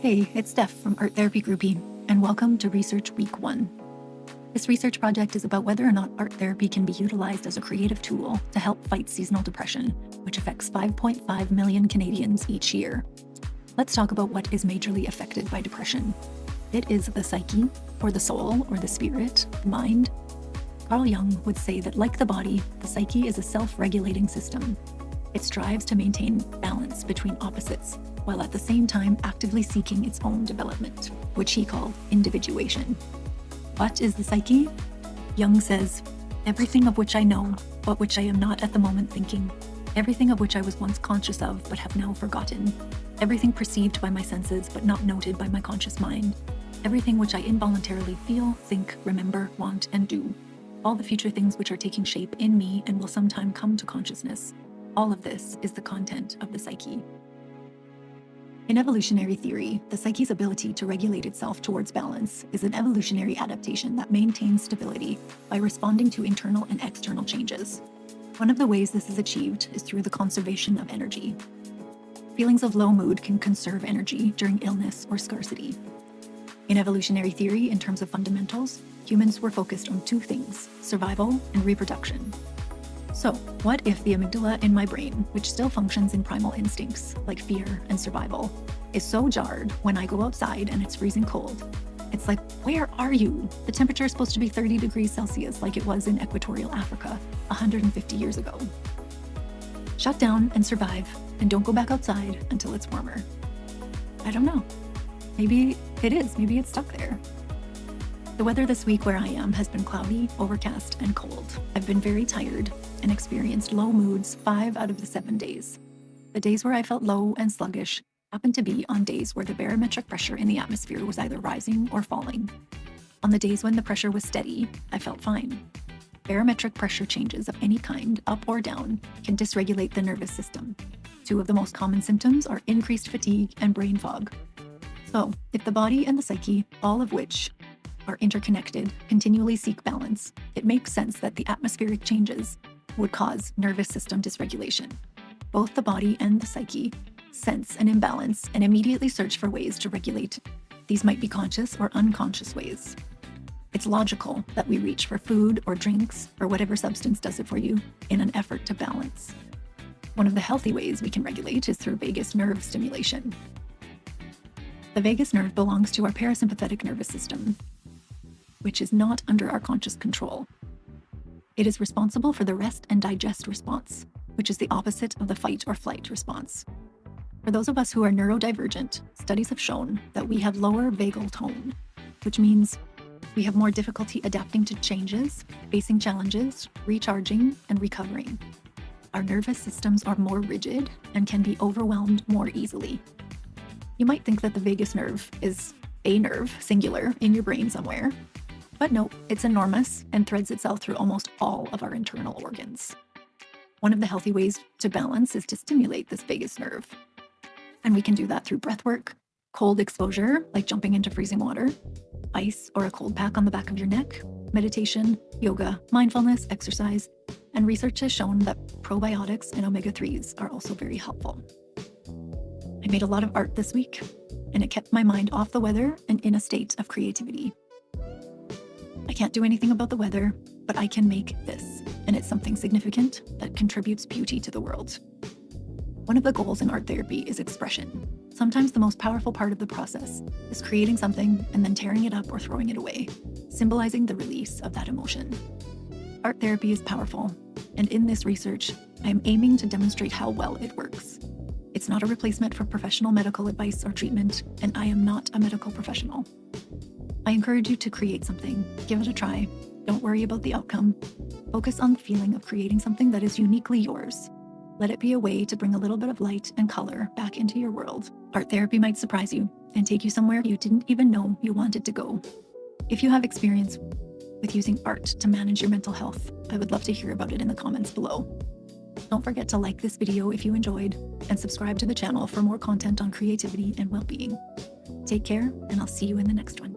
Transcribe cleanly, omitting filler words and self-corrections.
Hey, it's Steph from Art Therapy Groupie, and welcome to Research Week 1. This research project is about whether or not art therapy can be utilized as a creative tool to help fight seasonal depression, which affects 5.5 million Canadians each year. Let's talk about what is majorly affected by depression. It is the psyche, or the soul, or the spirit, the mind. Carl Jung would say that, like the body, the psyche is a self-regulating system. It strives to maintain balance between opposites, while at the same time actively seeking its own development, which he called individuation. What is the psyche? Jung says, everything of which I know, but which I am not at the moment thinking. Everything of which I was once conscious of, but have now forgotten. Everything perceived by my senses, but not noted by my conscious mind. Everything which I involuntarily feel, think, remember, want, and do. All the future things which are taking shape in me and will sometime come to consciousness. All of this is the content of the psyche. In evolutionary theory, the psyche's ability to regulate itself towards balance is an evolutionary adaptation that maintains stability by responding to internal and external changes. One of the ways this is achieved is through the conservation of energy. Feelings of low mood can conserve energy during illness or scarcity. In evolutionary theory, in terms of fundamentals, humans were focused on two things: survival and reproduction. So, what if the amygdala in my brain, which still functions in primal instincts like fear and survival, is so jarred when I go outside and it's freezing cold? It's like, where are you? The temperature is supposed to be 30 degrees Celsius like it was in equatorial Africa 150 years ago. Shut down and survive, and don't go back outside until it's warmer. I don't know. Maybe it is. Maybe it's stuck there. The weather this week where I am has been cloudy, overcast, and cold. I've been very tired and experienced low moods 5 out of the 7 days. The days where I felt low and sluggish happened to be on days where the barometric pressure in the atmosphere was either rising or falling. On the days when the pressure was steady, I felt fine. Barometric pressure changes of any kind, up or down, can dysregulate the nervous system. 2 of the most common symptoms are increased fatigue and brain fog. So, if the body and the psyche, all of which are interconnected, continually seek balance, it makes sense that the atmospheric changes would cause nervous system dysregulation. Both the body and the psyche sense an imbalance and immediately search for ways to regulate. These might be conscious or unconscious ways. It's logical that we reach for food or drinks or whatever substance does it for you in an effort to balance. One of the healthy ways we can regulate is through vagus nerve stimulation. The vagus nerve belongs to our parasympathetic nervous system, which is not under our conscious control. It is responsible for the rest and digest response, which is the opposite of the fight or flight response. For those of us who are neurodivergent, studies have shown that we have lower vagal tone, which means we have more difficulty adapting to changes, facing challenges, recharging, and recovering. Our nervous systems are more rigid and can be overwhelmed more easily. You might think that the vagus nerve is a nerve, singular, in your brain somewhere. But no, it's enormous and threads itself through almost all of our internal organs. One of the healthy ways to balance is to stimulate this vagus nerve. And we can do that through breath work, cold exposure, like jumping into freezing water, ice or a cold pack on the back of your neck, meditation, yoga, mindfulness, exercise, and research has shown that probiotics and omega-3s are also very helpful. I made a lot of art this week, and it kept my mind off the weather and in a state of creativity. I can't do anything about the weather, but I can make this, and it's something significant that contributes beauty to the world. One of the goals in art therapy is expression. Sometimes the most powerful part of the process is creating something and then tearing it up or throwing it away, symbolizing the release of that emotion. Art therapy is powerful, and in this research, I am aiming to demonstrate how well it works. It's not a replacement for professional medical advice or treatment, and I am not a medical professional. I encourage you to create something, give it a try. Don't worry about the outcome. Focus on the feeling of creating something that is uniquely yours. Let it be a way to bring a little bit of light and color back into your world. Art therapy might surprise you and take you somewhere you didn't even know you wanted to go. If you have experience with using art to manage your mental health, I would love to hear about it in the comments below. Don't forget to like this video if you enjoyed and subscribe to the channel for more content on creativity and well-being. Take care, and I'll see you in the next one.